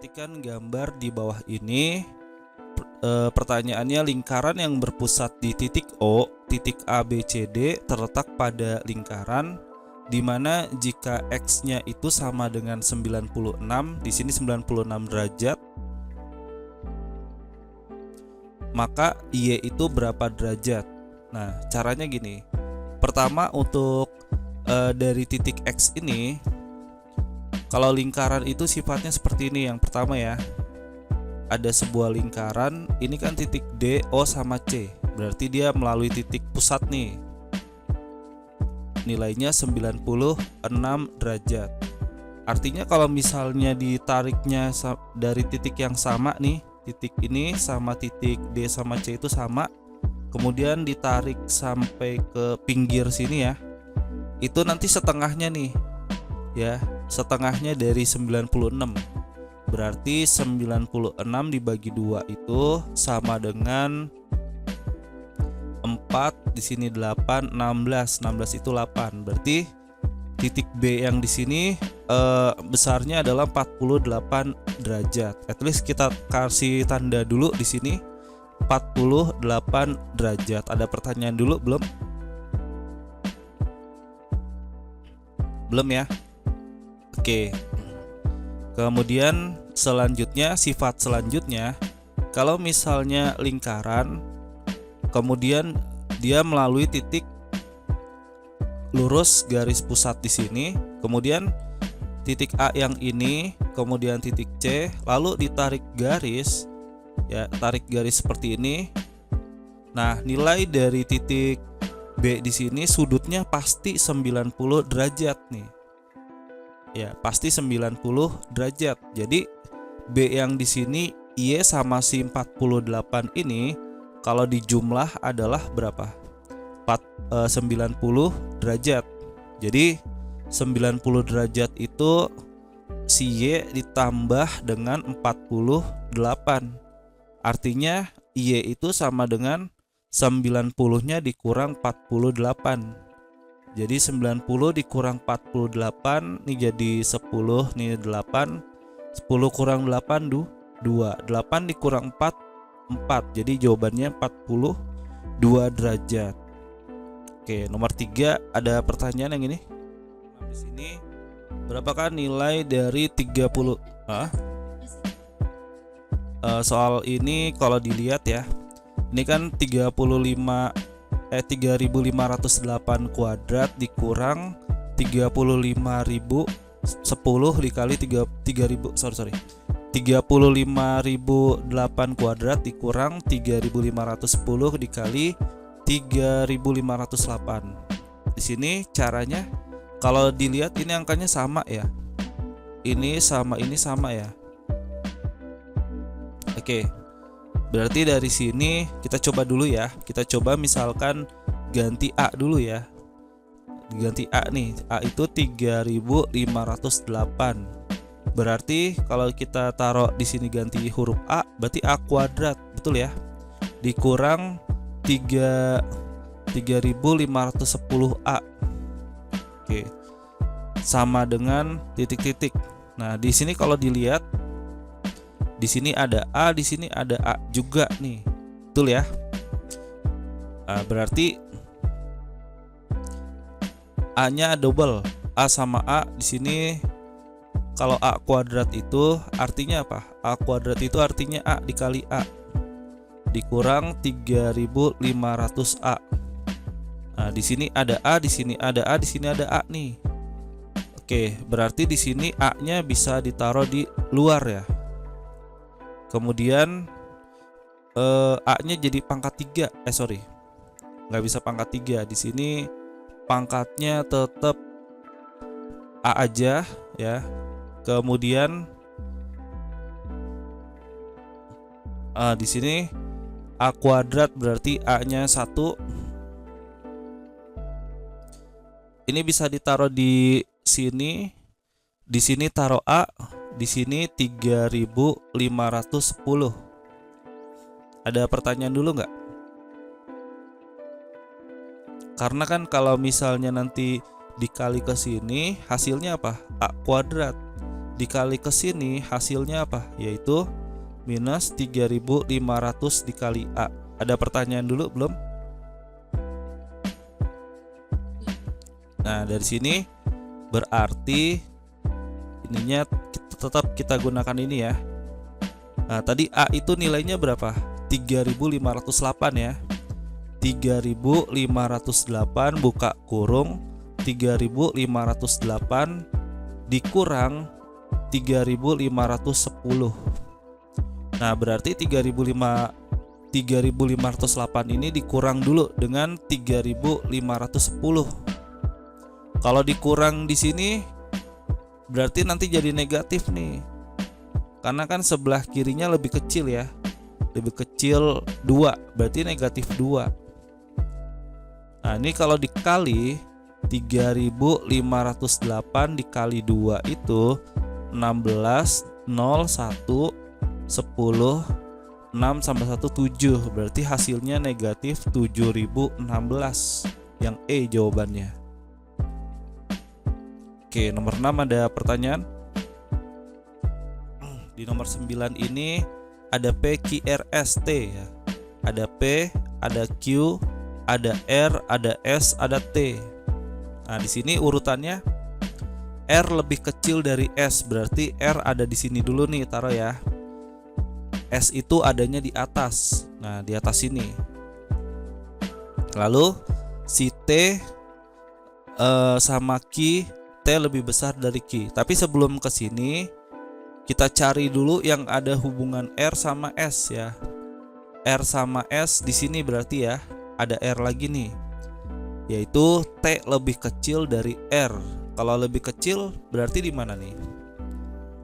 Perhatikan gambar di bawah ini. Pertanyaannya, lingkaran yang berpusat di titik O, titik A, B, C, D terletak pada lingkaran di mana jika X-nya itu sama dengan 96, di sini 96 derajat, maka Y itu berapa derajat? Nah, caranya gini. Pertama, untuk dari titik X ini, kalau lingkaran itu sifatnya seperti ini. Yang pertama ya, ada sebuah lingkaran, ini kan titik D, O sama C, berarti dia melalui titik pusat nih. Nilainya 96 derajat. Artinya kalau misalnya ditariknya dari titik yang sama nih, titik ini sama titik D sama C itu sama, kemudian ditarik sampai ke pinggir sini ya, itu nanti setengahnya nih ya, setengahnya dari 96. Berarti 96 dibagi 2 itu sama dengan 4, di sini 8, 16. 16 itu 8. Berarti titik B yang di sini besarnya adalah 48 derajat. At least kita kasih tanda dulu di sini 48 derajat. Ada pertanyaan dulu belum? Belum ya? Oke. Kemudian selanjutnya, sifat selanjutnya, kalau misalnya lingkaran, kemudian dia melalui titik lurus garis pusat di sini, kemudian titik A yang ini, kemudian titik C, lalu ditarik garis, ya, tarik garis seperti ini. Nah, nilai dari titik B di sini sudutnya pasti 90 derajat nih. Ya, pasti 90 derajat. Jadi B yang di sini Y sama si 48 ini kalau dijumlah adalah berapa? 90 derajat. Jadi 90 derajat itu si Y ditambah dengan 48. Artinya Y itu sama dengan 90-nya dikurang 48. Jadi 90 dikurang 48 nih jadi 10 nih 8. 10 kurang 8 2. 8 dikurang 4 4. Jadi jawabannya 42 derajat. Oke, nomor 3 ada pertanyaan yang ini. Di sini berapakah nilai dari 30? Soal ini kalau dilihat ya, ini kan 3508 kuadrat dikurang 35.000 10 dikali 35.008 kuadrat dikurang 3510 dikali 3508. Di sini caranya kalau dilihat ini angkanya sama ya. Ini sama ya. Oke. Berarti dari sini kita coba dulu ya. Kita coba misalkan ganti A dulu ya. Ganti A nih. A itu 3508. Berarti kalau kita taruh di sini ganti huruf A, berarti A kuadrat, betul ya? Dikurang 3510A. Oke. Sama dengan titik-titik. Nah, di sini kalau dilihat, di sini ada A, di sini ada A juga nih, betul ya? Nah, berarti A-nya double, A sama A di sini. Kalau A kuadrat itu artinya apa? A kuadrat itu artinya A dikali A dikurang 3500A. Nah, di sini ada A, di sini ada A, di sini ada A nih. Oke, berarti di sini A-nya bisa ditaruh di luar ya. Kemudian A-nya jadi pangkat 3. Nggak bisa pangkat 3. Di sini pangkatnya tetap A aja ya. Kemudian di sini A kuadrat berarti A-nya 1. Ini bisa ditaruh di sini. Di sini taruh A. Di sini 3510. Ada pertanyaan dulu nggak? Karena kan kalau misalnya nanti dikali ke sini hasilnya apa? A kuadrat. dikali ke sini hasilnya apa? Yaitu minus 3.500 dikali A. Ada pertanyaan dulu belum? Nah, dari sini berarti ininya tetap kita gunakan ini ya. Nah, tadi A itu nilainya berapa? 3.508 ya. 3.508 buka kurung 3.508 dikurang 3.510. Nah, berarti 3.508 ini dikurang dulu dengan 3.510. Kalau dikurang di sini berarti nanti jadi negatif nih. Karena kan sebelah kirinya lebih kecil ya. Lebih kecil 2, berarti negatif 2. Nah, ini kalau dikali 3.508 dikali 2 itu 16, 0, 1, 10, 6 sama 1 7. Berarti hasilnya negatif 7.016. Yang E jawabannya. Oke, nomor 6 ada pertanyaan. Di nomor 9 ini ada P, Q, R, S, T ya. Ada P, ada Q, ada R, ada S, ada T. Nah, di sini urutannya R lebih kecil dari S, berarti R ada di sini dulu nih, taruh ya. S itu adanya di atas. Nah, di atas sini. Lalu si T sama Q, T lebih besar dari Q. Tapi sebelum ke sini kita cari dulu yang ada hubungan R sama S ya. R sama S di sini berarti ya ada R lagi nih, yaitu T lebih kecil dari R. Kalau lebih kecil berarti di mana nih?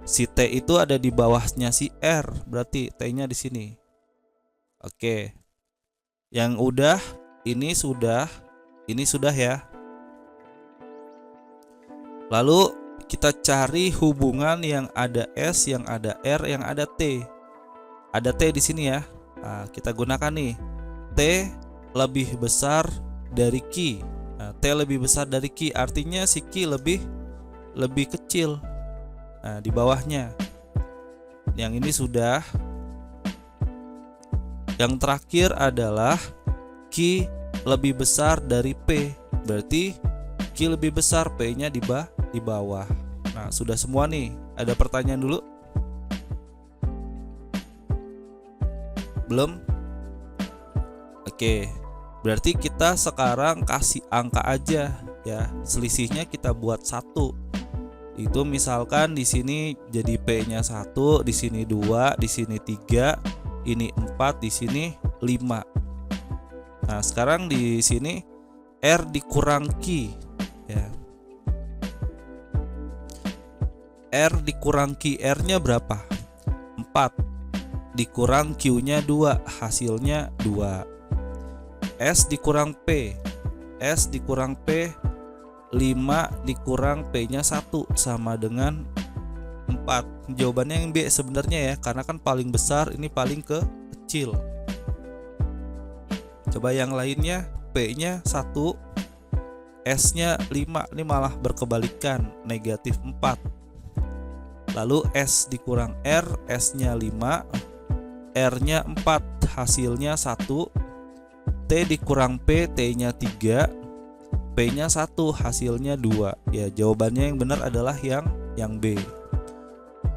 Si T itu ada di bawahnya si R, berarti T-nya di sini. Oke. Yang udah ini sudah ya. Lalu kita cari hubungan yang ada S, yang ada R, yang ada T. Ada T di sini ya. Nah, kita gunakan nih. T lebih besar dari Q. Nah, T lebih besar dari Q artinya si Q lebih kecil. Nah, di bawahnya. Yang ini sudah. Yang terakhir adalah Q lebih besar dari P. Berarti Q lebih besar, P-nya di bawah. Nah, sudah semua nih. Ada pertanyaan dulu? Belum? Oke. Berarti kita sekarang kasih angka aja ya. Selisihnya kita buat 1. Itu misalkan di sini jadi P-nya 1, di sini 2, di sini 3, ini 4, di sini 5. Nah, sekarang di sini R dikurang Q ya. R dikurang Q, R-nya berapa? 4. Dikurang Q-nya 2, hasilnya 2. S dikurang P. S dikurang P 5 dikurang P-nya 1 sama dengan 4. Jawabannya yang B sebenarnya ya, karena kan paling besar, ini paling kecil. Coba yang lainnya, P-nya 1, S-nya 5, ini malah berkebalikan, negatif 4. Lalu S dikurang R, S-nya 5, R-nya 4, hasilnya 1. T dikurang P, T-nya 3, P-nya 1, hasilnya 2. Ya, jawabannya yang benar adalah yang B.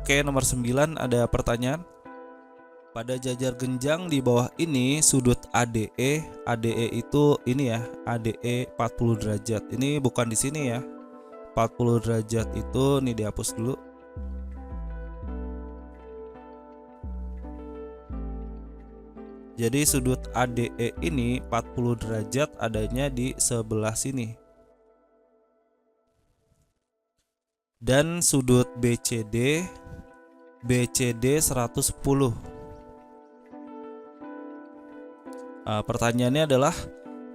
Oke, nomor 9 ada pertanyaan. Pada jajar genjang di bawah ini sudut ADE, ADE itu ini ya, ADE 40 derajat. Ini bukan di sini ya. 40 derajat itu nih dihapus dulu. Jadi sudut ADE ini 40 derajat adanya di sebelah sini. Dan sudut BCD 110. Pertanyaannya adalah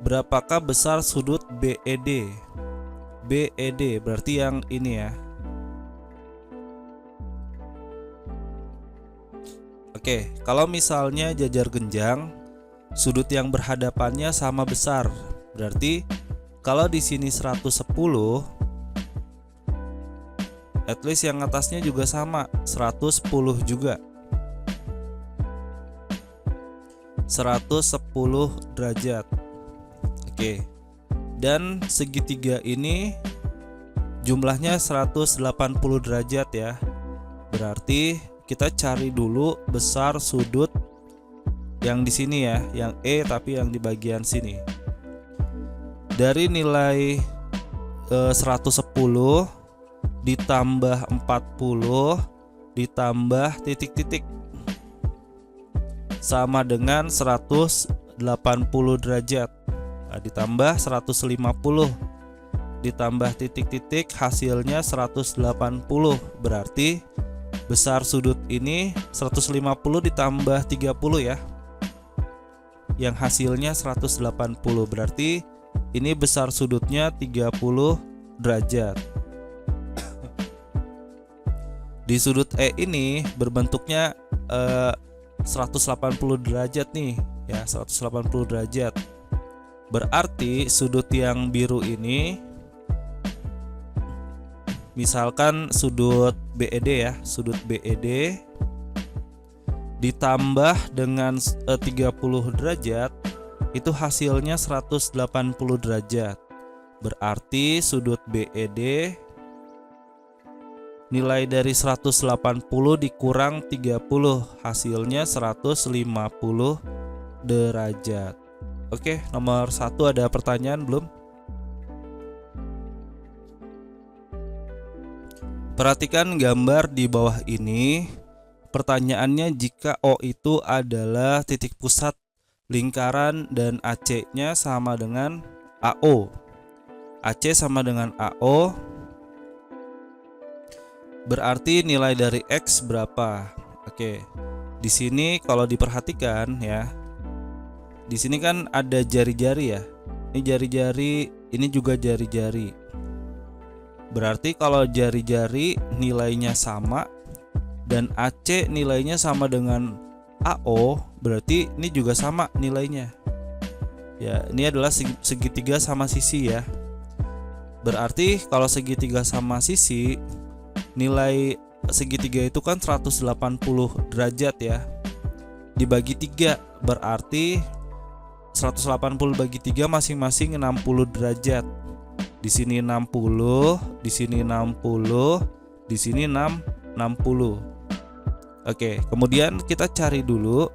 berapakah besar sudut BED? BED berarti yang ini ya. Oke, kalau misalnya jajar genjang, sudut yang berhadapannya sama besar. Berarti kalau di sini 110, At least yang atasnya juga sama, 110 juga. 110 derajat. Oke. Dan segitiga ini jumlahnya 180 derajat ya. Berarti kita cari dulu besar sudut yang di sini ya, yang E tapi yang di bagian sini. Dari nilai 110 ditambah 40 ditambah titik-titik sama dengan 180 derajat. Nah, ditambah 150 ditambah titik-titik hasilnya 180. Berarti besar sudut ini 150 ditambah 30 ya, yang hasilnya 180. Berarti ini besar sudutnya 30 derajat. Di sudut E ini berbentuknya 180 derajat nih ya, 180 derajat. Berarti sudut yang biru ini, misalkan sudut BED ya, sudut BED ditambah dengan 30 derajat, itu hasilnya 180 derajat. Berarti sudut BED nilai dari 180 dikurang 30, hasilnya 150 derajat. Oke, nomor 1 ada pertanyaan belum? Perhatikan gambar di bawah ini. Pertanyaannya, jika O itu adalah titik pusat lingkaran dan AC-nya sama dengan AO. AC sama dengan AO, berarti nilai dari X berapa? Oke. Di sini kalau diperhatikan ya, di sini kan ada jari-jari ya. Ini jari-jari, ini juga jari-jari. Berarti kalau jari-jari nilainya sama dan AC nilainya sama dengan AO, berarti ini juga sama nilainya. Ya, ini adalah segitiga sama sisi ya. Berarti kalau segitiga sama sisi, nilai segitiga itu kan 180 derajat ya. Dibagi 3, berarti 180 bagi 3 masing-masing 60 derajat. Di sini 60, di sini 60, di sini 60. Oke, kemudian kita cari dulu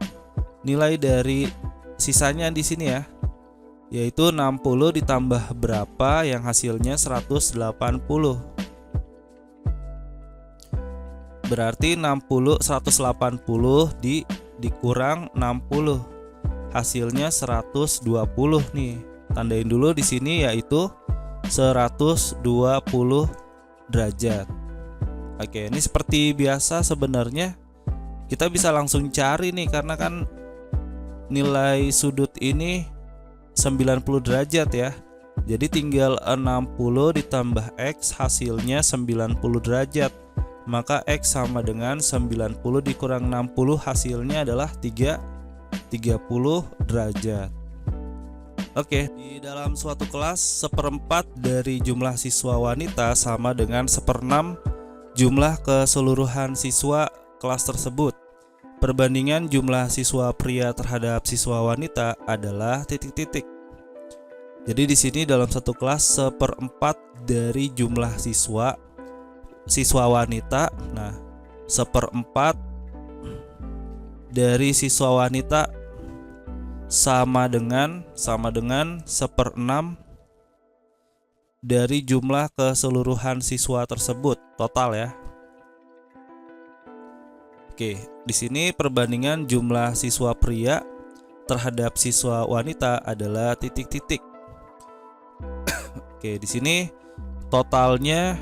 nilai dari sisanya di sini ya, yaitu 60 ditambah berapa yang hasilnya 180. Berarti 180 dikurang 60, hasilnya 120 nih. Tandain dulu di sini yaitu 120 derajat. Oke, ini seperti biasa sebenarnya kita bisa langsung cari nih, karena kan nilai sudut ini 90 derajat ya. Jadi tinggal 60 ditambah X, hasilnya 90 derajat. Maka X sama dengan 90 dikurang 60, hasilnya adalah 30 derajat. Oke, di dalam suatu kelas 1/4 dari jumlah siswa wanita sama dengan 1/6 jumlah keseluruhan siswa kelas tersebut. Perbandingan jumlah siswa pria terhadap siswa wanita adalah titik-titik. Jadi di sini dalam satu kelas 1/4 dari jumlah siswa wanita. Nah, 1/4 dari siswa wanita sama dengan 1/6 dari jumlah keseluruhan siswa tersebut total ya. Oke, di sini perbandingan jumlah siswa pria terhadap siswa wanita adalah titik-titik. Oke, di sini totalnya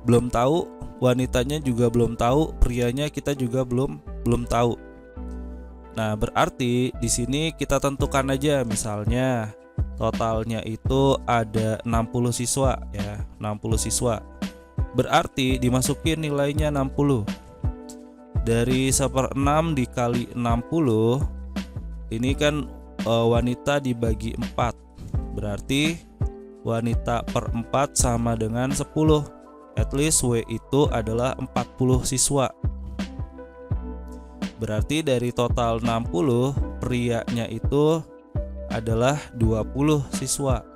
belum tahu, wanitanya juga belum tahu, prianya kita juga belum tahu. Nah, berarti di sini kita tentukan aja, misalnya totalnya itu ada 60 siswa ya, 60 siswa. Berarti dimasukin nilainya 60. Dari 1/6 dikali 60, ini kan wanita dibagi 4. Berarti wanita per 4 sama dengan 10. at least W itu adalah 40 siswa. Berarti dari total 60, prianya itu adalah 20 siswa.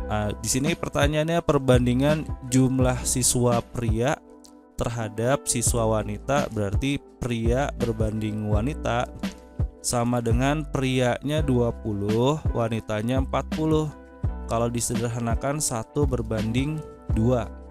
Nah, di sini pertanyaannya perbandingan jumlah siswa pria terhadap siswa wanita, berarti pria berbanding wanita sama dengan prianya 20, wanitanya 40. Kalau disederhanakan 1 berbanding 2.